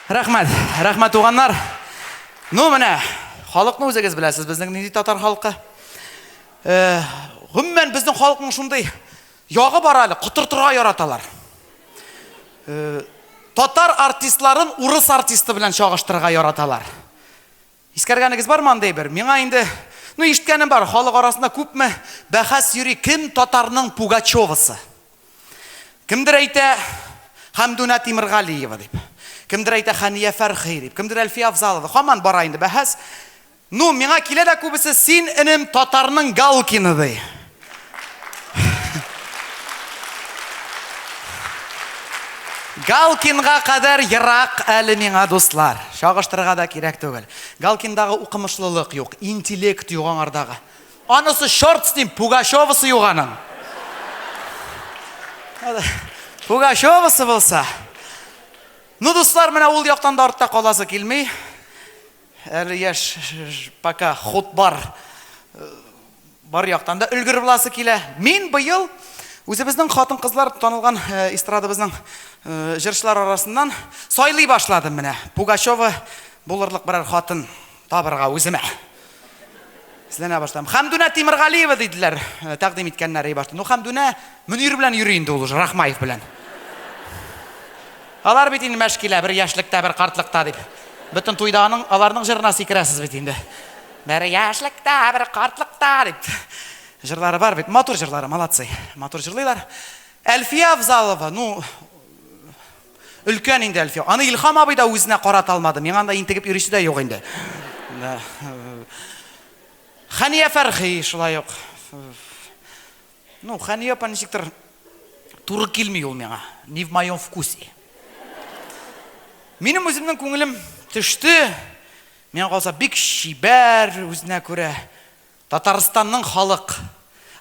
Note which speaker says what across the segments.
Speaker 1: Рахмат туғандар. Ну, міне, халықны өзіңіз білесіз, біздің нендей татар халқы. Ғұммен біздің халқың шындай яғы бар әлі, құтыртыра яраталар. Татар артистларын урыс артисті білен шағыштырға яраталар. Искергенігіз бар маңдай бір? Меңа енді, ештікенім бар, халық арасында көп мі бәхәс юри, кім татарның Пугачевысы? Кімдір әйті Хамдуна Тимирғалиева деп. Кімдір әйті Хания Фәрхи деп. Кімдір Әлфия Авзалова. Қаман бар айынды бәхәс. Ну, меңа келеді көбісі сен інім татарның Галкины дей. Галкинға қадар ерақ әлі меңа достлар. Шағыштырға да керек төгіл. Галкиндағы ұқымышлылық yok, интеллект юғанардағы. Анысы шорт сним, Пугачевысы юғаның. Пугачевысы болса. Ну, достлар, міне ол яқтан да артта қаласы келмей. Әлі еш пока ход бар яқтан да үлгір бұласы келе. Мен бұйыл өзіміздің қатын қызлар танылған эстрадыбыздың жыршылар арасынан сайлай башладым міне. Пугачева болырлық бірер қатын табырға өзіме. Сізден баштадым. Хамдуна Тимирғалиева дейділер, тақдим еткенлер баштадым. Ну, Хамдуна Мүнир білен үйрейінді олы, Рахмаев білен. Алар бетінде мәшкелі, бір яшілікті, бір қартлықта деп. Бүтін туйдағының, аларының жырына секіресіз бетінде. Бір яшілікті, бір қартлықта деп. Жырлары бар бет, матур жырлары, молодцы. Матур жырлайлар. Әлфия Авзалова, ну, үлкен енді Әлфия. Аны Илхам абай да өзіне қарат алмады. Мен анда интігіп үйресі де жоқ енді. Хания Фәрхи, шылай жоқ. Ну, Хания панешіктір туры келмей ол меңа. Не в моем вкусе. Менің өзімнің көңілім түшті. Мен қалса бек шибәр өзіне көре. Татарстанның халық,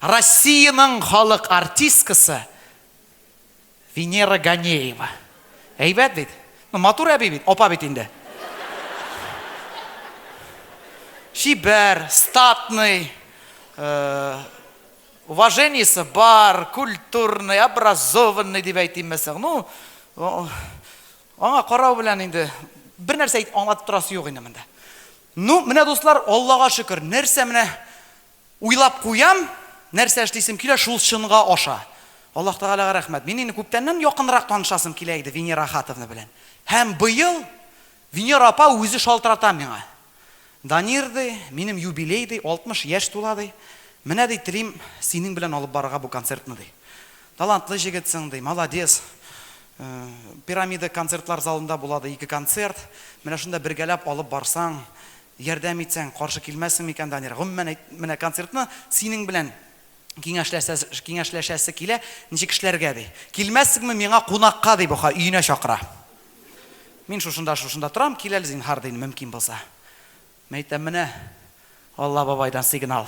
Speaker 1: Россияның халық артисткасы Венера Ганеева. Әйбәт дейді. Матур әбей бейді, опа бетінде. Шибәр, статный, уважениесі бар, культурный, образованный деп әйтейін мәсіг. Ну, аңа қарау білән енді бір нәрсе аңлатып тұрасы жоқ енді мында. Ну, міне достар, Аллаға шүкір, нәрсе міне уйлап қоям, нәрсе әшлейсім келе, шул шынға аша. Аллах тағалаға рахмет. Мен енді көптеннен яқынырақ танышасым келейді Венера Хатовны білән. Һәм бұйыл Венера апа өзі шалтыратам меңа. Данирді, менің юбилейді, 60 яш туладый. Міне дей тілейм, сенің білән алып барыға бұл концертны дей. Талантлы жегітсің дей, молодец. Пирамида концертлар залында болады 2 концерт. Міне шында біргелеп алып барсаң, ярдәм етсәң, қаршы келмәсің мекен Данир. Міне концертны сенің білән кеңешләшәсе келе, неше кішілерге дей. Келмәсіңмі меңа қонаққа дей бұға, үйіне шақыра. Мен шушында тұрам, келәл зинхар дейін мүмкін болса. Мәйтем міне, Алла бабайдан сигнал.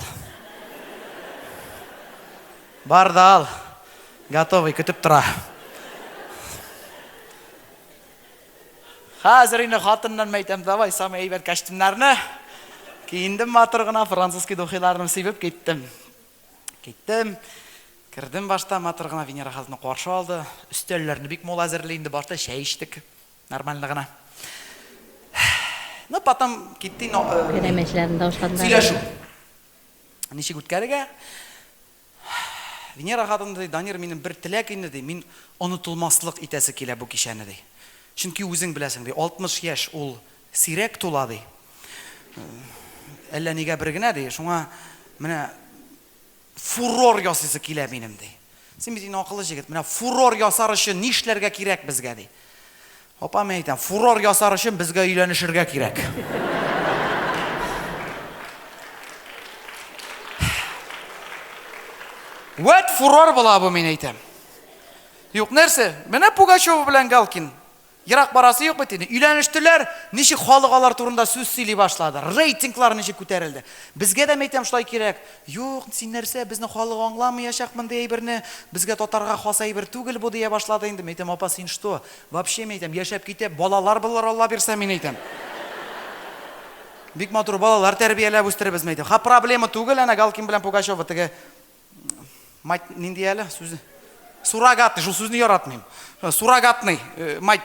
Speaker 1: Бар да ал, готовый күтіп тұра. Қазір үйіне қатыннан мәйтем, давай, самы әйбәт кәштімлеріні. Кейіндім матырғына, французский дұхиларының себеп кеттім. Кірдім башта матырғына Венера Хатовны қаршы алды. Үстеллеріні бек мол әзірлейінді башта шәй іштік. Нормальныгына. Ну, потом кетті сөйлешу. Неше көткәріге. Венера Хатовны Данир менің бір тілек енді дей, мен ұнытылмаслық итәсі келе бұл кешәні дей. Чөнки үзең беләсең ди, 60 яшь ул сирәк тула ди. Әллә нигә бер генә ди, шуңа менә фурор ясыйсы килә минем ди. Син бит акыллы җегет, менә фурор ясар өчен нишләргә кирәк безгә ди. Апа мен әйтәм, фурор ясар өчен безгә өйләнешергә кирәк. Вәт фурор була бу мен әйтәм. Юк нәрсә? Менә Пугачева белән Галкин Йырақ барасы yok бетіне. Үйләніштілер неше халықалар турында сөз сөйлей башлады. Рейтинглар неше көтерілді. Бізге де мәйтем шылай керек. Yok, сен нәрсе, бізді халық аңламай яшақмын дей бірні. Бізге татарға хасай бір түгіл бұл дей башлады енді. Мәйтем, апа, сен что? Вообще мәйтем, яшап кетеп, балалар бұлар Алла берсе мен әйтем. Бик матур балалар тәрбиелеп өстірібіз мәйтем. Ха проблема түгіл, әне Галкин білән Пугачева тіге. Мать, нинди әлі? Суррогатный, жыл сөзіні яратмайым. Суррогатный, мать.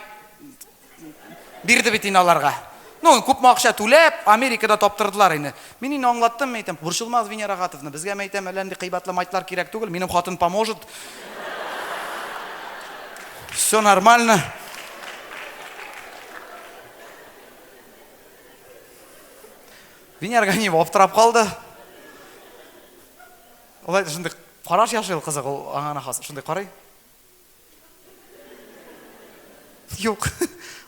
Speaker 1: Бирде бит инде аларга. Ну, күп акча түләп, Америкада таптырдылар инде. Мин инде аңлаттым, әйтәм, Бурчылмаз Венера Гатовна, безгә әйтәм, әле инде кыйбатлы майтлар кирәк түгел, минем хатын поможет. Все нормально. Венера Ганеева аптырап калды. Алай шундый караш яшыл кызык ул аңа хас, шундый карый. Юк.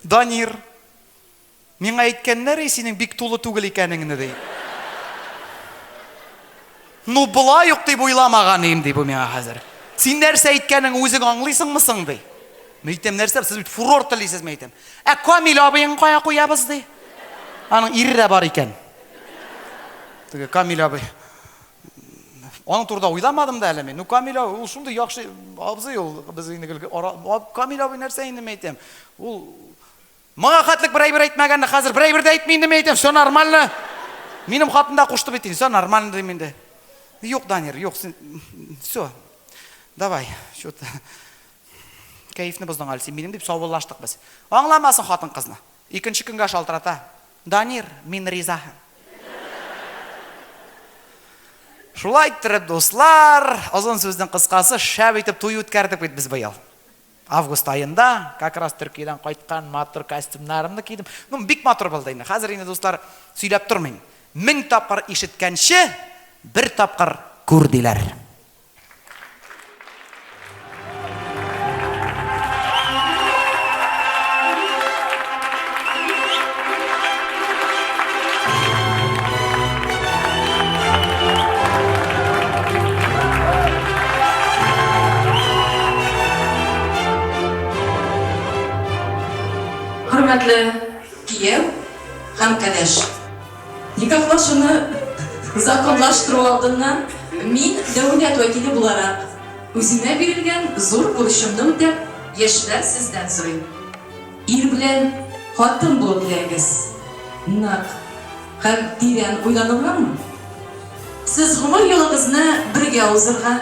Speaker 1: Данир. Миңа әйткәннәр, синең бик тулы түгел икәнеңне ди. Ну булай юк дип уйламаган идем ди бу миңа хәзер. Син нәрсә әйткәнең үзең аңлыйсыңмы соң ди? Мәйтәм нәрсә, сез бит фурор телисез мәйтәм. Камил абыйың кая куябыз ди? Аның ире дә бар икән. Теге Камил абый. Аның турында уйламадым да әле мин. Ну Камил абый, ул шундый яхшы абзый ул, без инде Камил абый нәрсә инде мәйтәм. Ул мага хатлык бер әйбер әйтмәгәнне хәзер бер әйбер дә әйтми инде мәйтәм. Все нормально. Минем хатында кушты бит инде. Все нормально дим инде. Юк, Данир, юк. Все. Давай, что-то. Кәйфне боздың әле, син минем дип саубуллаштык без. Аңламасын хатын кызны. Икенче көнгә шалтырата. Данир, мин риза. Шулай иттереп, дуслар, озын сүзнең кыскасы, шәп итеп туй үткәрдек бит без быел. Август айында, как раз Төркиядән кайткан матур костюмнарымны кидем. Ну, бик матур булды инде. Хәзер инде дуслар сөйләп тормыйм. 1000 тапкыр ишеткәнче, 1 тапкыр күрдиләр.
Speaker 2: Hürmetli Kiev hem Kadeş. Nikahlaşını zakonlaştırу алдыннан min devlet vekili bularak özüme verilgen zor buluşumda ödep yaşlar sizden sorayım. Ir bilen hatın bulup dileriz. Nak hem diren uylanırlar mı? Siz ғұмыр yolunuzны birge узырға,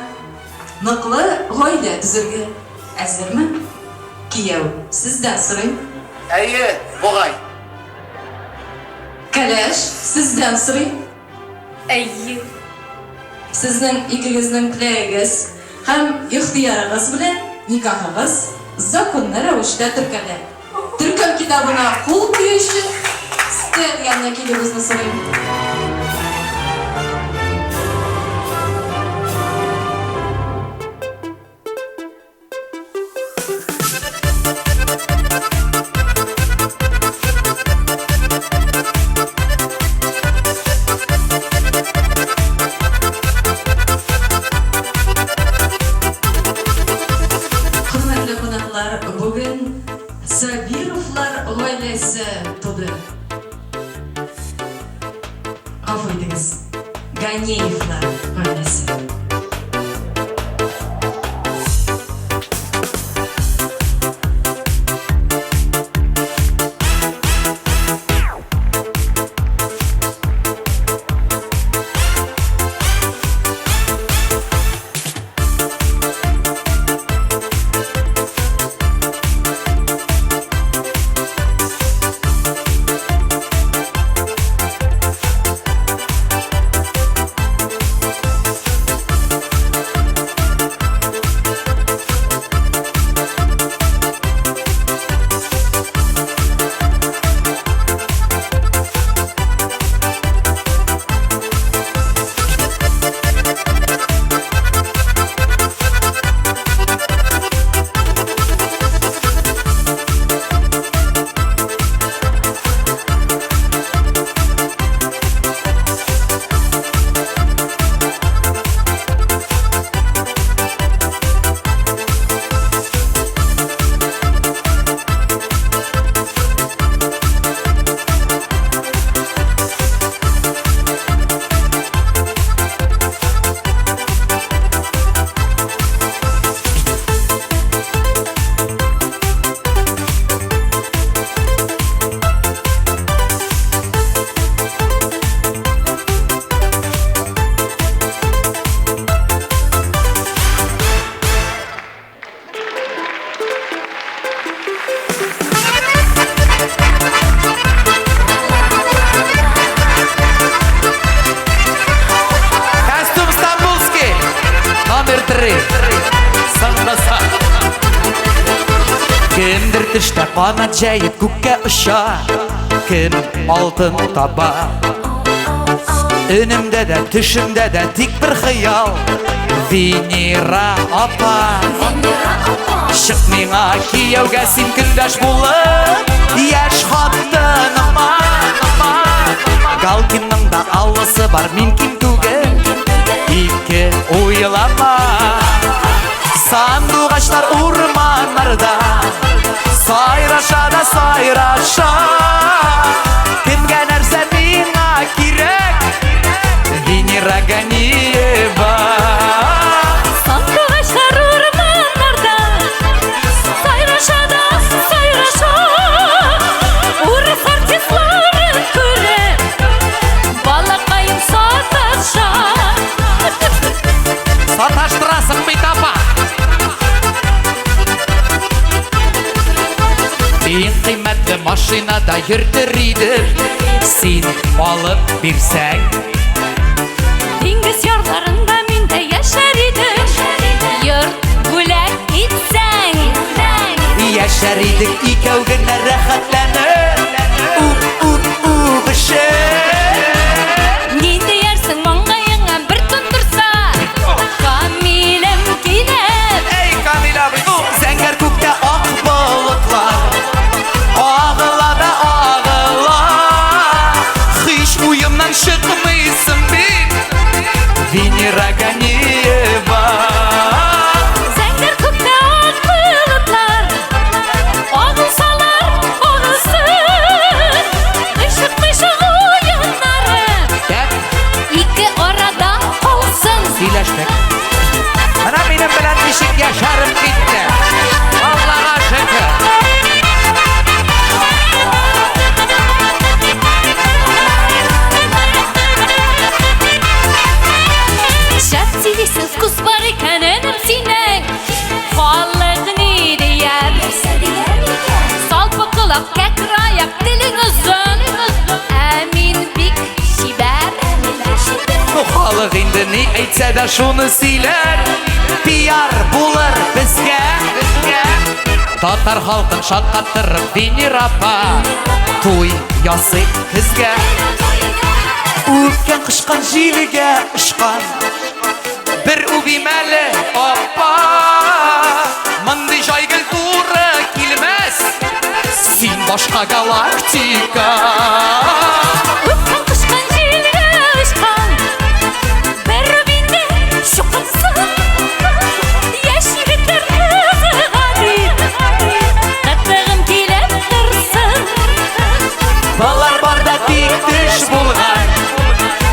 Speaker 2: nıqlı gayda düzürge әзірмі? Kiev sizden sorayım.
Speaker 1: Әйе, бугай.
Speaker 2: Калеш, sizden sorayım.
Speaker 3: Әйе.
Speaker 2: Sizning ikingizning tilaginiz ham ixtiyoriniz bilan nikohingiz zakonli ravishda turkadi. Turkum kitobini qo'l qo'yishi istalgan kelimizni so'rayman. Bugün Sabirovlar ailesi tudu. Affediniz, Ganeyevlar ailesi.
Speaker 1: Qanat jayib көккә ұша, кім алтын таба. Önümdə də, түшімdə də тик бір xiyal, Венера апа. Шық миңа кияугә син көндәш булып, яшь хатыныма. Галкинның да аллысы бар, мин ким түгел, ике уйлама. Сандуғачлар урманнарда сайраша да сайраша. Кемгә нәрсә миңа кирәк? Венера Ганиева.
Speaker 3: Сандуғачлар урманнарда сайраша да сайраша. Урыс артистларын күреп, балақайым саташа.
Speaker 1: Саташтырасың бит апа. Ең қимәтлі машинада йөртер идем, син алып бирсәң.
Speaker 3: Диңгез ярларында мин дә яшәр идем, йорт бүләк итсәң.
Speaker 1: Яшәр идек икәү генә рәхәтләнеп, бешә.
Speaker 3: Нинди ярсың маңгаеңа бер тондырса, Камилем килеп.
Speaker 1: Эй, Камил абый, зәңгәр күктә ак болытлар, агыла да агыла. Һич уемнан чыкмыйсың бит, Венера Ганиева.
Speaker 3: Зәңгәр күктә ак болытлар, агылсалар агылсын. Ышык уеннары, ике арада калсын.
Speaker 1: Сөйләштек. Менә минем белән ничек яшәрем китте. Аллага шөкер.
Speaker 3: Шәп сөйлисең, вкус бар икән энем синең. Халык ни дияр? Салпы колак, кәкре аяк, телең озын. Ә мин бик чибәр.
Speaker 1: Халык инде ни әйтсә дә шуны сөйләр. Пиар булыр безгә. Татар халкын шаккаттырып Венера апа, туй ясый көзгә. Үпкән кышкан җилгә ышкан, бер үбимәле апа. Мондый җайгыл туры килмәс, син башка галактика.
Speaker 3: Үпкән кышкан җилгә очкан, бер бинде чукынсын. Яшь егетләр кызыгады, кытыгым килеп торсын.
Speaker 1: Балар барда тик төш булган,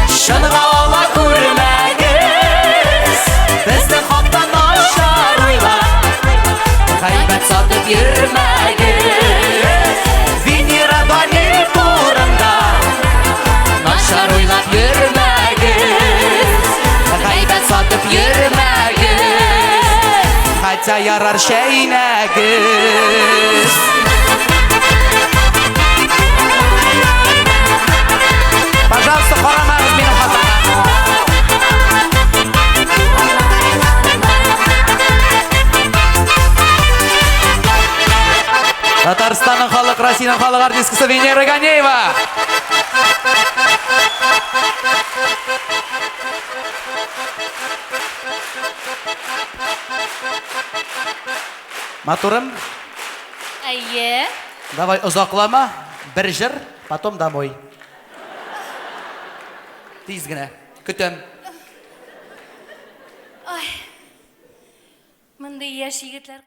Speaker 1: шынга ала күрмәгез. Безнең хакта начар уйлап, гайбәт сатып йөрмәгез. Венера Ганиева турында начар уйлап йөрмәгез. Гайбәт сатып йөрмәгез. Хәтта ярар шәйнәгез. Пожалуйста, карамагыз минем хатыма. Татарстанның халык, Россиянең халык артисткасы Венера Ганиева. Матурым,
Speaker 3: Әйе.
Speaker 1: давай озаклама, бер җыр, потом домой. Тиз генә, көтәм.
Speaker 3: Мондай яшь егетләр